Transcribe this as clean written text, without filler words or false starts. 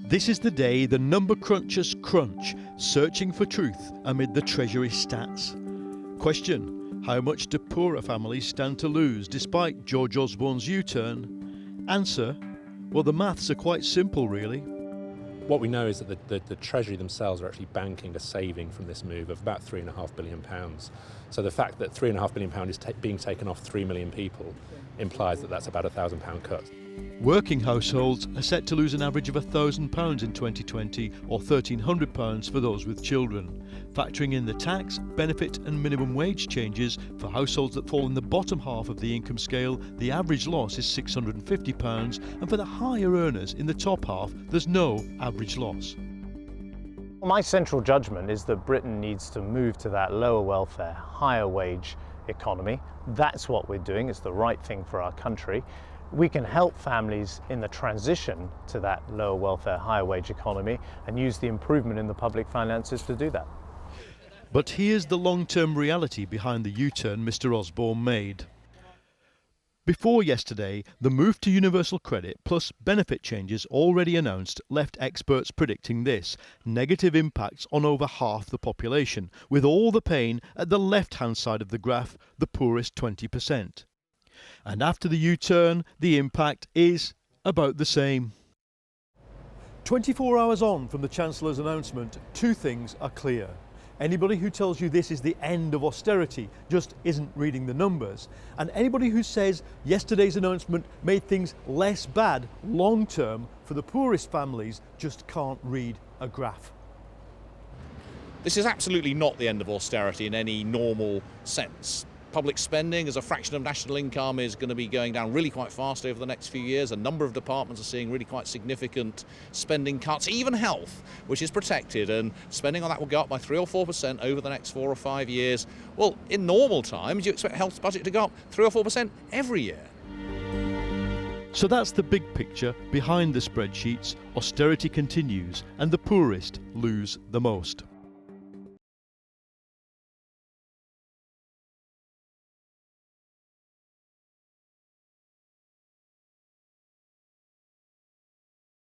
This is the day the number crunchers crunch, searching for truth amid the Treasury stats. Question: how much do poorer families stand to lose despite George Osborne's U-turn? Answer: well, the maths are quite simple, really. What we know is that the Treasury themselves are actually banking a saving from this move of about £3.5 billion. So the fact that £3.5 billion is being taken off 3 million people implies that that's about a £1,000 cut. Working households are set to lose an average of £1,000 in 2020 or £1,300 for those with children. Factoring in the tax, benefit and minimum wage changes, for households that fall in the bottom half of the income scale, the average loss is £650, and for the higher earners in the top half, there's no average loss. My central judgment is that Britain needs to move to that lower welfare, higher wage economy. That's what we're doing. It's the right thing for our country. We can help families in the transition to that lower welfare, higher wage economy and use the improvement in the public finances to do that. But here's the long-term reality behind the U-turn Mr. Osborne made. Before yesterday, the move to universal credit plus benefit changes already announced left experts predicting this: negative impacts on over half the population, with all the pain at the left-hand side of the graph, the poorest 20%. And after the U-turn, the impact is about the same. 24 hours on from the Chancellor's announcement, two things are clear. Anybody who tells you this is the end of austerity just isn't reading the numbers. And anybody who says yesterday's announcement made things less bad long-term for the poorest families just can't read a graph. This is absolutely not the end of austerity in any normal sense. Public spending as a fraction of national income is going to be going down really quite fast over the next few years. A number of departments are seeing really quite significant spending cuts, even health, which is protected, and spending on that will go up by 3 or 4% over the next 4 or 5 years. Well, in normal times, you expect health budget to go up 3 or 4% every year. So that's the big picture behind the spreadsheets. Austerity continues and the poorest lose the most.